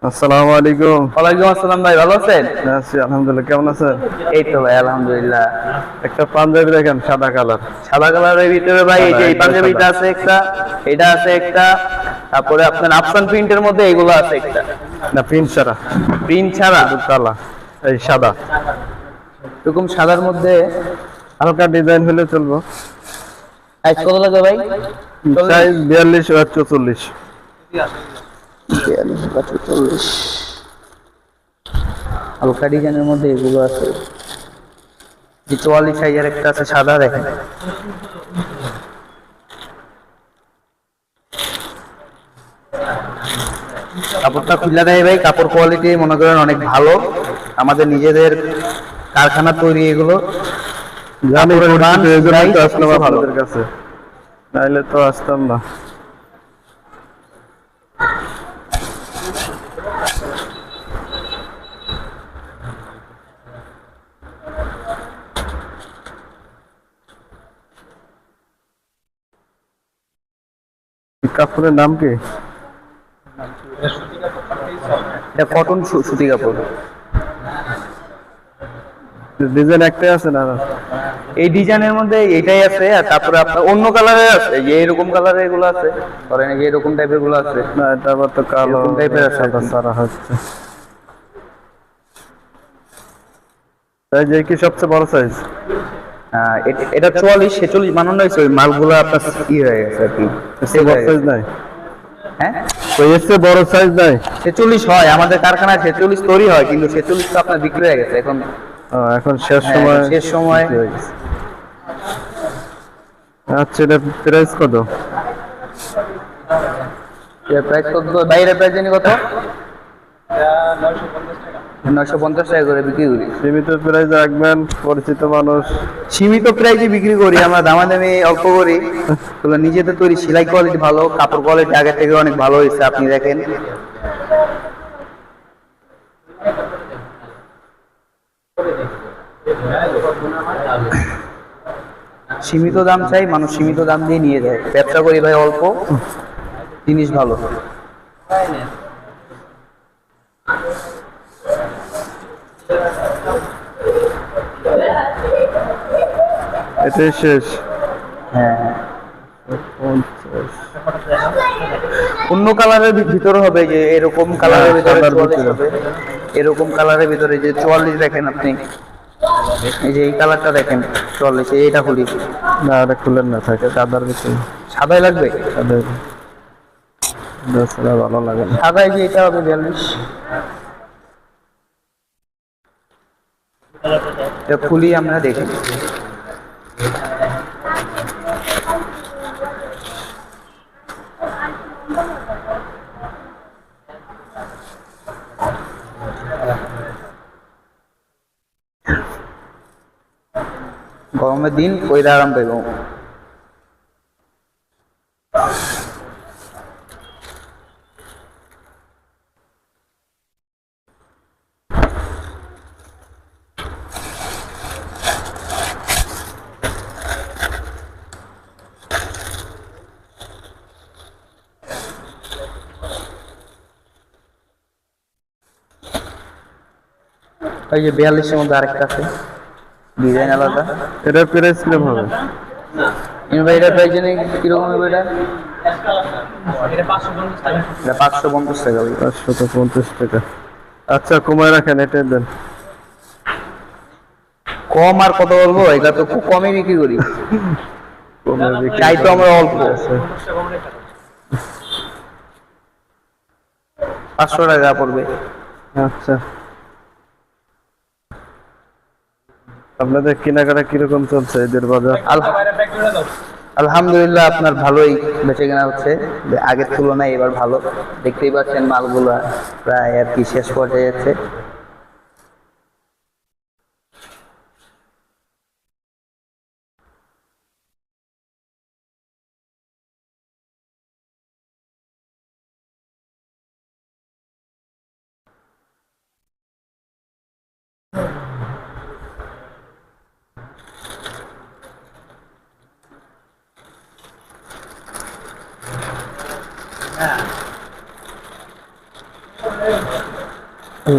আসসালামু আলাইকুম। ওয়ালাইকুম আসসালাম ভাই, ভালো আছেন? আছি আলহামদুলিল্লাহ, কেমন আছেন? এই তো ভাই আলহামদুলিল্লাহ। একটা পাঞ্জাবি দেখেন সাদা কালার। সাদা কালারের ভিতরে ভাই এই সাদা, যে এই একদম পাঞ্জাবিটা সাদা। আছে একটা, এটা আছে একটা, তারপরে আপনার আফসান প্রিন্টের মধ্যে এগুলো আছে একটা। না প্রিন্ট ছাড়া, প্রিন্ট ছাড়া শুধু কালা, এই সাদা। এরকম সাদার মধ্যে হালকা ডিজাইন হলে চলবো। সাইজ কত লাগবে ভাই? সাইজ 42 আর 44। 42 বা 44। হালকা ডিজাইনের মধ্যে এগুলো আছে। যে 44 সাইজের একটা আছে সাদা, দেখেন। কাপড়টা খুলে দেয় ভাই, কাপড় কোয়ালিটি মনে করেন অনেক ভালো, আমাদের নিজেদের কারখানা তৈরি এগুলো। জানি কাপড়ের মান, পরিচিত, এই জন্য প্রাইস তো সবকিছু আসলাম ভালো। আপনাদের কাছে, নাইলে তো আসতাম না। এই কাপড়ের নাম কি? এটা কটন সুতি কাপড়। ডিজাইন একটাই আছে না? এই ডিজাইনের মধ্যে এটাই আছে, আর তারপরে আপনার অন্য কালারের আছে, যে এরকম কালারের এগুলো আছে, ধরেন এই যে এরকম টাইপের গুলো আছে। না এটা আবার তো কালো এরকম টাইপের আছে সাদা আর কি। সারা হচ্ছে। তাই যে কি সবচেয়ে বড় সাইজ? এটা 44 46 বানানো হয়েছে, ওই মালগুলো আপনার ই হয়ে গেছে আর কি, এর বড় সাইজ নাই? হ্যাঁ তো এর চেয়ে বড় সাইজ নাই? 46 হয় আমাদের কারখানায়, 46 তৈরি হয়, কিন্তু 46 তো আপনার বিক্রি হয়ে গেছে এখন। এখন শেষ হ্যাঁ, সময়, শেষ সময়। বিক্রি হয়ে গেছে। আচ্ছা এটা প্রাইস কত? এর প্রাইস কত? বাইরের প্রাইস জানি কত? 950 টাকা করে বিক্রি করি। সীমিত প্রাইস রাখবেন, পরিচিত মানুষ। সীমিত প্রাইসে বিক্রি করি আমরা, দামাদামি অল্প করি। এগুলো নিজেদের তৈরি, সেলাই কোয়ালিটি ভালো, কাপড় কোয়ালিটি আগের থেকে অনেক ভালো হয়েছে, আপনি দেখেন। সীমিত দাম চাই, মানুষ সীমিত দাম দিয়ে নিয়ে যায়, ব্যবসা করি ভাই অল্প, জিনিস ভালো। এটাই শেষ? হ্যাঁ, 50। অন্য কালারের ভিতরে হবে, যে এরকম কালারের ভিতরে সাদার 44 ভিতরে। হবে, এরকম কালারের ভিতরে যে 44 দেখেন আপনি, এই যে এই কালারটা দেখেন 44, এইটা খুলি। না এটা খুলেন না, থাকে সাদার ভিতরে। সাদাই লাগবে? সাদার ছাড়া ভালো লাগে না। সাদাই যে এটা হবে 42। এটা খুলি আমরা দেখি। গরমের দিন কইরা আরাম পাইব। ওই যে 42 এর মধ্যে আরেকটা আছে, ডিজাইন আলাদা। এটার প্রাইস কিরকম হবে? ভাই এটা প্রাইস জানি কিরকম হবে? এটা 550 টাকা ভাই। 550 টাকা। আচ্ছা কমায় রাখেন, এটাই দেন। কম আর কত বলবো, এটা তো খুব কমই বিক্রি করি, কমে বিক্রি চাই তো আমরা অল্প। আছে। 500 টাকা পড়বে। আচ্ছা আপনাদের কেনাকাটা কিরকম চলছে এদের বাজার? আলহামদুলিল্লাহ আপনার ভালোই বেচে কেনা হচ্ছে, আগের তুলনায় এবার ভালো। দেখতেই পাচ্ছেন মালগুলা প্রায় আর কি শেষ পর্যায়ে যাচ্ছে। হুম।